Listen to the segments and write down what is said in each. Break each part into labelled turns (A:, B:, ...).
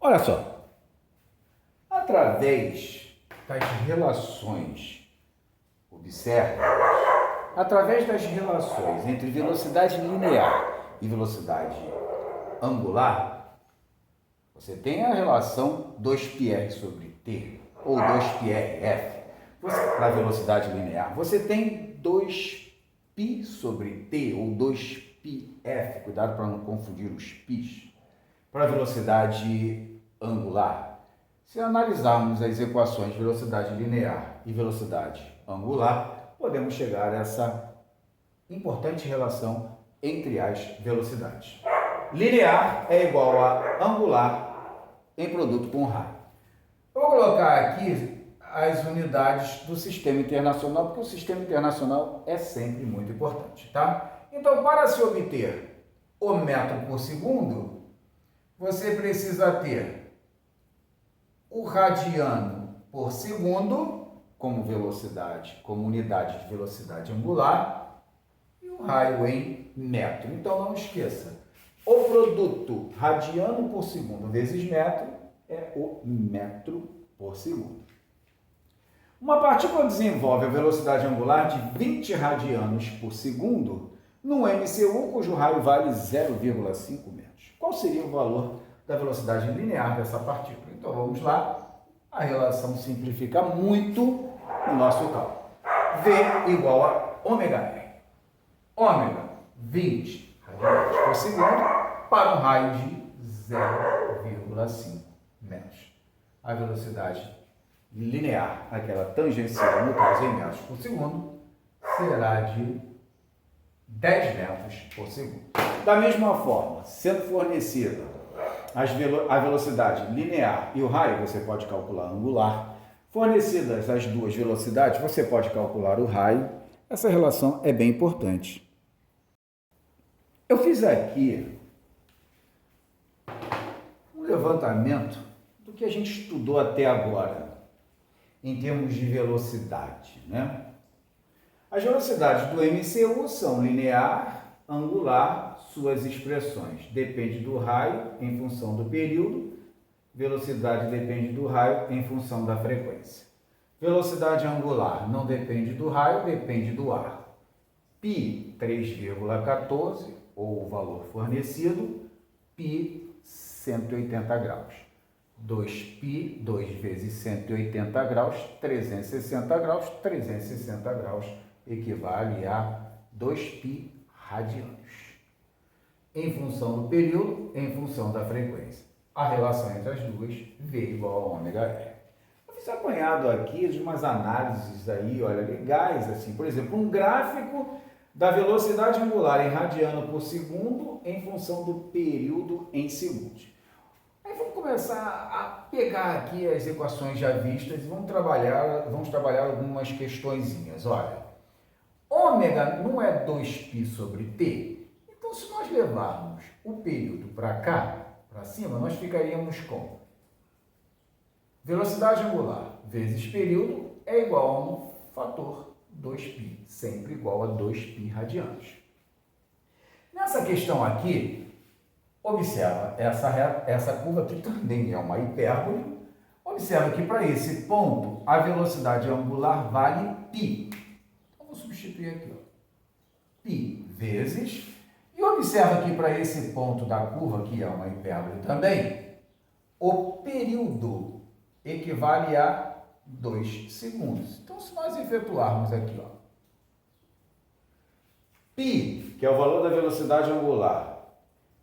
A: Olha só, através das relações, observe, através das relações entre velocidade linear e velocidade angular, você tem a relação 2πr sobre t, ou 2πrf, para a velocidade linear. Você tem 2π sobre t, ou 2πf, cuidado para não confundir os π's, para a velocidade angular. Se analisarmos as equações de velocidade linear e velocidade angular, podemos chegar a essa importante relação entre as velocidades. Linear é igual a angular em produto com raio. Eu vou colocar aqui as unidades do sistema internacional, porque o sistema internacional é sempre muito importante, tá? Então, para se obter o metro por segundo, você precisa ter o radiano por segundo como velocidade, como unidade de velocidade angular, e o raio em metro. Então, não esqueça, o produto radiano por segundo vezes metro é o metro por segundo. Uma partícula desenvolve a velocidade angular de 20 radianos por segundo num MCU cujo raio vale 0,5 metros. Qual seria o valor da velocidade linear dessa partícula? Então vamos lá, a relação simplifica muito no nosso cálculo. V igual a ômega R. Ômega, 20 radianos por segundo para um raio de 0,5 metros. A velocidade linear, aquela tangencial, no caso em metros por segundo, será de 10 metros por segundo. Da mesma forma, sendo fornecida a velocidade linear e o raio, você pode calcular angular. Fornecidas as duas velocidades, você pode calcular o raio. Essa relação é bem importante. Eu fiz aqui um levantamento do que a gente estudou até agora, em termos de velocidade, né? As velocidades do MCU são linear, angular, suas expressões. Depende do raio em função do período, velocidade depende do raio em função da frequência. Velocidade angular não depende do raio, depende do ar. Π 3,14, ou o valor fornecido, π 180 graus. 2π, 2 vezes 180 graus, 360 graus, 360 graus equivale a 2π radianos. Em função do período, em função da frequência. A relação entre as duas, V igual a ômega R. Eu fiz apanhado aqui de umas análises aí, olha, legais, assim, por exemplo, um gráfico da velocidade angular em radiano por segundo em função do período em segundos. Aí vamos começar a pegar aqui as equações já vistas e vamos trabalhar algumas questõezinhas. Olha, ômega não é 2π sobre t? Então, se nós levarmos o período para cá, para cima, nós ficaríamos com velocidade angular vezes período é igual a um fator 2π, sempre igual a 2π radianos. Nessa questão aqui, observa essa curva que também é uma hipérbole. Observa que para esse ponto a velocidade angular vale π. Então vou substituir aqui, ó, π vezes. E observa que para esse ponto da curva, que é uma hipérbole também, o período equivale a 2 segundos. Então se nós efetuarmos aqui, ó, π, que é o valor da velocidade angular,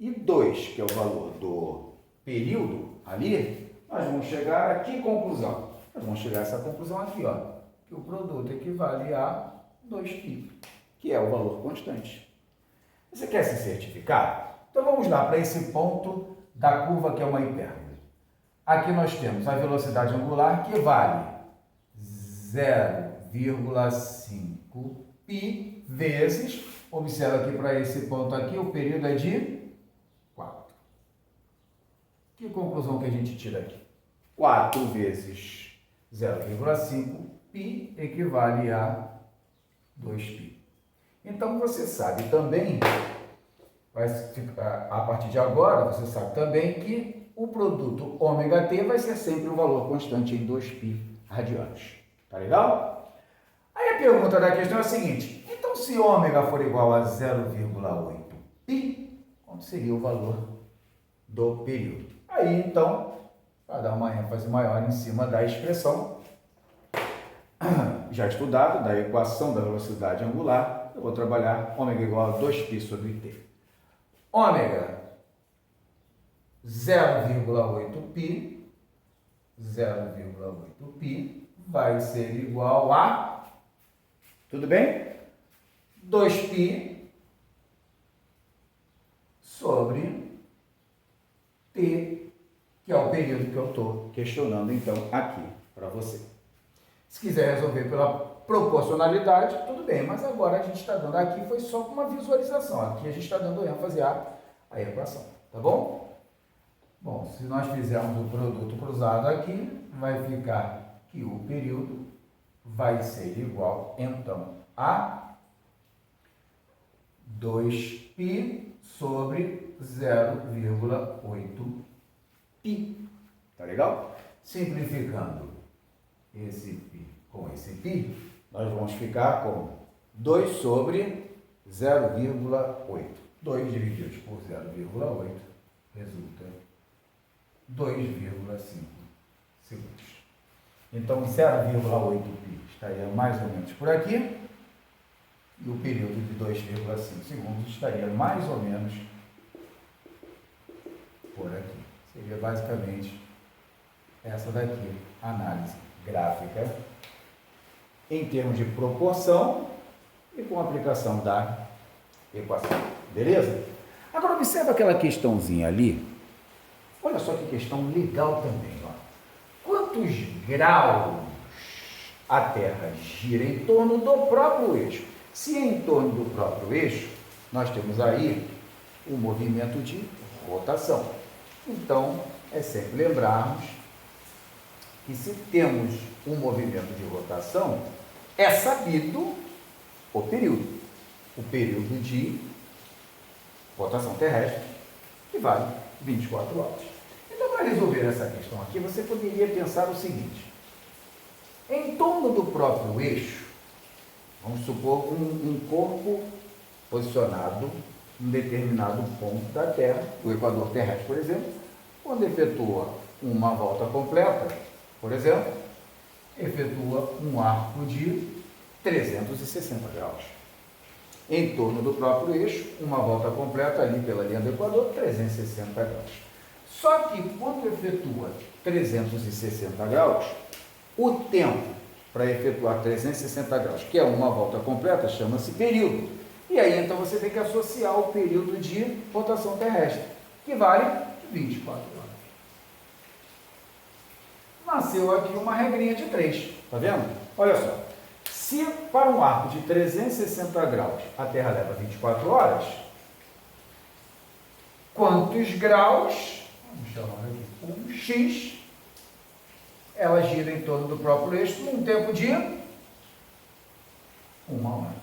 A: e 2, que é o valor do período ali, nós vamos chegar a que conclusão? Nós vamos chegar a essa conclusão aqui, ó, que o produto equivale a 2π, que é o valor constante. Você quer se certificar? Então vamos lá para esse ponto da curva que é uma hipérbole. Aqui nós temos a velocidade angular que vale 0,5π vezes, observa que para esse ponto aqui o período é de 4. Que conclusão que a gente tira aqui? 4 vezes 0,5, π equivale a 2π. Então, você sabe também, a partir de agora, você sabe também que o produto ômega t vai ser sempre um valor constante em 2π radianos. Tá legal? Aí a pergunta da questão é a seguinte: então se ômega for igual a 0,8π, quanto seria o valor do período? Aí então, para dar uma ênfase maior em cima da expressão já estudado, da equação da velocidade angular, eu vou trabalhar ômega igual a 2π sobre t. Ômega 0,8π vai ser igual a, tudo bem? 2π sobre t, que é o período que eu estou questionando então aqui para você. Se quiser resolver pela proporcionalidade, tudo bem, mas agora a gente está dando aqui, foi só uma visualização, aqui a gente está dando ênfase à equação, tá bom? Bom, se nós fizermos o produto cruzado aqui, vai ficar que o período vai ser igual, então, a 2π sobre 0,8π. Tá legal? Simplificando esse π com esse π, nós vamos ficar com 2 sobre 0,8. 2 divididos por 0,8 resulta 2,5 segundos. Então, 0,8π estaria mais ou menos por aqui, e o período de 2,5 segundos estaria mais ou menos por aqui. Seria basicamente essa daqui, análise gráfica, em termos de proporção e com aplicação da equação. Beleza? Agora, observa aquela questãozinha ali. Olha só que questão legal também. Ó. Quantos graus a Terra gira em torno do próprio eixo? Se é em torno do próprio eixo, nós temos aí o movimento de rotação. Então, é sempre lembrarmos que se temos um movimento de rotação, é sabido o período. O período de rotação terrestre, que vale 24 horas. Então, para resolver essa questão aqui, você poderia pensar o seguinte: em torno do próprio eixo, vamos supor um corpo posicionado em um determinado ponto da Terra, o equador terrestre, por exemplo, quando efetua uma volta completa, por exemplo, efetua um arco de 360 graus. Em torno do próprio eixo, uma volta completa ali pela linha do equador, 360 graus. Só que quando efetua 360 graus, o tempo para efetuar 360 graus, que é uma volta completa, chama-se período. E aí então você tem que associar o período de rotação terrestre, que vale 24 horas. Nasceu aqui uma regrinha de 3, tá vendo? Olha só, se para um arco de 360 graus a Terra leva 24 horas, quantos graus, vamos chamar aqui, um x, ela gira em torno do próprio eixo num tempo de 1 hora.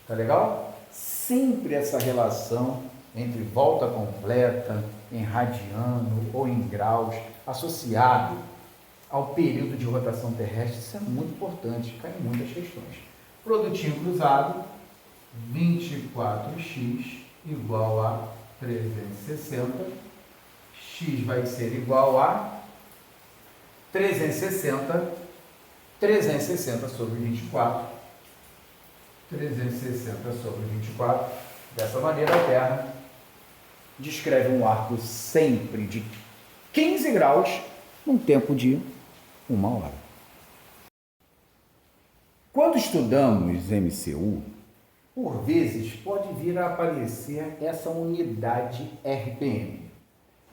A: Tá legal? Sempre essa relação entre volta completa, em radiano ou em graus, associado ao período de rotação terrestre, isso é muito importante, cai em muitas questões. Produtinho cruzado, 24x igual a 360, x vai ser igual a 360 sobre 24, 360 sobre 24, dessa maneira a Terra descreve um arco sempre de 15 graus num tempo de 1 hora. Quando estudamos MCU, por vezes pode vir a aparecer essa unidade RPM.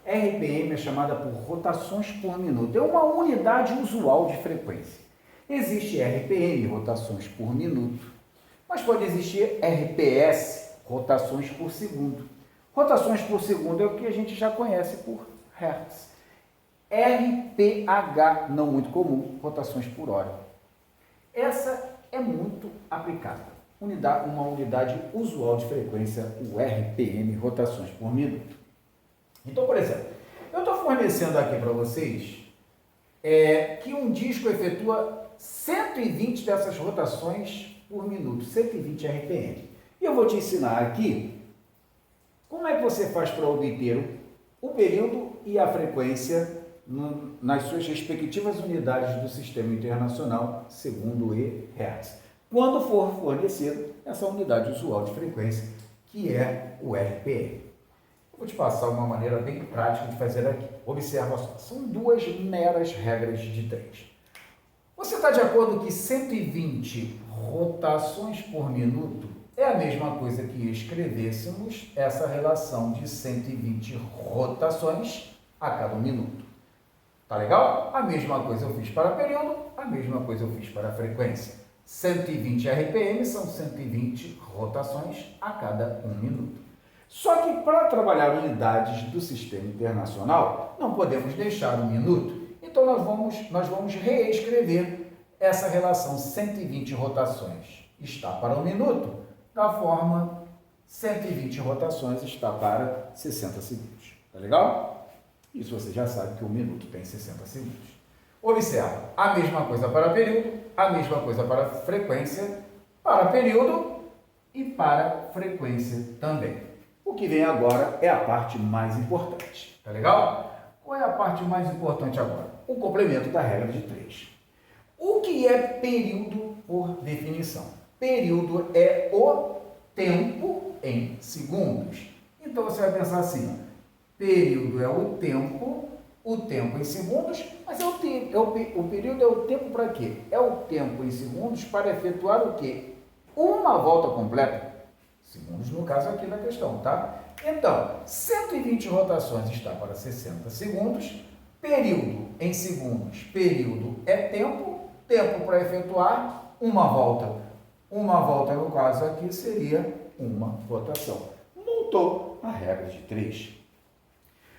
A: RPM é chamada por rotações por minuto. É uma unidade usual de frequência. Existe RPM, rotações por minuto, mas pode existir RPS, rotações por segundo. Rotações por segundo é o que a gente já conhece por Hertz. RPH, não muito comum, rotações por hora. Essa é muito aplicada. Uma unidade usual de frequência, o RPM, rotações por minuto. Então, por exemplo, eu estou fornecendo aqui para vocês que um disco efetua 120 dessas rotações por minuto, 120 RPM. E eu vou te ensinar aqui como é que você faz para obter o período e a frequência nas suas respectivas unidades do Sistema Internacional Segundo e Hertz, quando for fornecido essa unidade usual de frequência, que é o RPM. Eu vou te passar uma maneira bem prática de fazer aqui. Observa só, são duas meras regras de 3. Você está de acordo que 120 rotações por minuto é a mesma coisa que escrevêssemos essa relação de 120 rotações a cada minuto. Tá legal? A mesma coisa eu fiz para período, a mesma coisa eu fiz para frequência. 120 RPM são 120 rotações a cada 1 minuto. Só que para trabalhar unidades do Sistema Internacional, não podemos deixar 1 minuto. Então nós vamos reescrever essa relação 120 rotações está para 1 minuto, da forma 120 rotações está para 60 segundos. Tá legal? Isso você já sabe que 1 minuto tem 60 segundos. Observa, a mesma coisa para período, a mesma coisa para frequência, para período e para frequência também. O que vem agora é a parte mais importante. Tá legal? Qual é a parte mais importante agora? O complemento da regra de 3. O que é período por definição? Período é o tempo em segundos. Então você vai pensar assim, período é o tempo em segundos, mas o período é o tempo para quê? É o tempo em segundos para efetuar o quê? Uma volta completa. Segundos no caso aqui da questão, tá? Então, 120 rotações está para 60 segundos, período em segundos, período é tempo para efetuar uma volta. Uma volta, no caso aqui, seria uma rotação. Montou a regra de 3.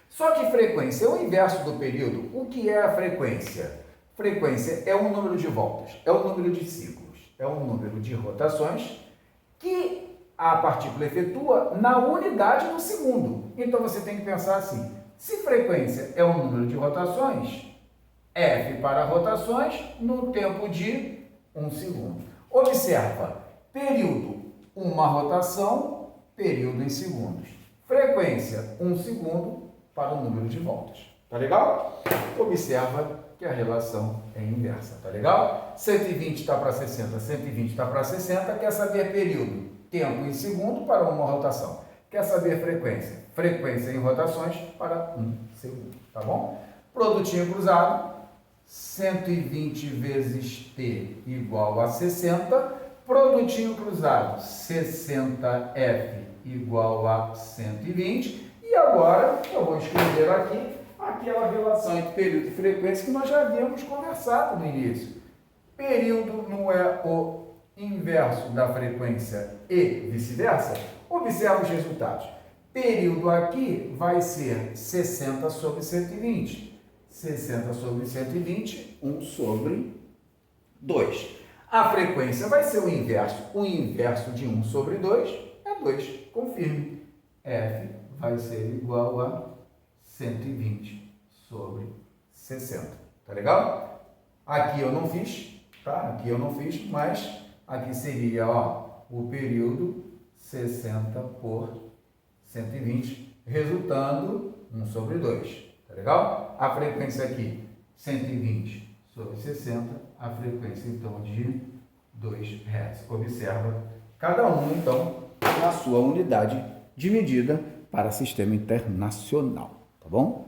A: Só que frequência é o inverso do período. O que é a frequência? Frequência é um número de voltas, é o número de ciclos, é um número de rotações que a partícula efetua na unidade do segundo. Então você tem que pensar assim, se frequência é um número de rotações, F para rotações no tempo de 1 segundo. Observa, período, uma rotação, período em segundos. Frequência, 1 segundo para o número de voltas. Tá legal? Observa que a relação é inversa. Tá legal? 120 está para 60, 120 está para 60. Quer saber período? Tempo em segundo para uma rotação. Quer saber frequência? Frequência em rotações para 1 segundo. Tá bom? Produtinho cruzado. 120 vezes T igual a 60, produtinho cruzado, 60F igual a 120, e agora eu vou escrever aqui aquela relação entre período e frequência que nós já havíamos conversado no início. Período não é o inverso da frequência e vice-versa? Observa os resultados. Período aqui vai ser 60 sobre 120. 60 sobre 120, 1 sobre 2. A frequência vai ser o inverso de 1 sobre 2 é 2. Confirme. F vai ser igual a 120 sobre 60. Tá legal? Aqui eu não fiz, tá? Aqui eu não fiz, mas aqui seria, ó, o período 60 por 120, resultando 1 sobre 2. Tá legal? A frequência aqui, 120 sobre 60, a frequência, então, de 2 Hz. Observa, cada um, então, na sua unidade de medida para sistema internacional, tá bom?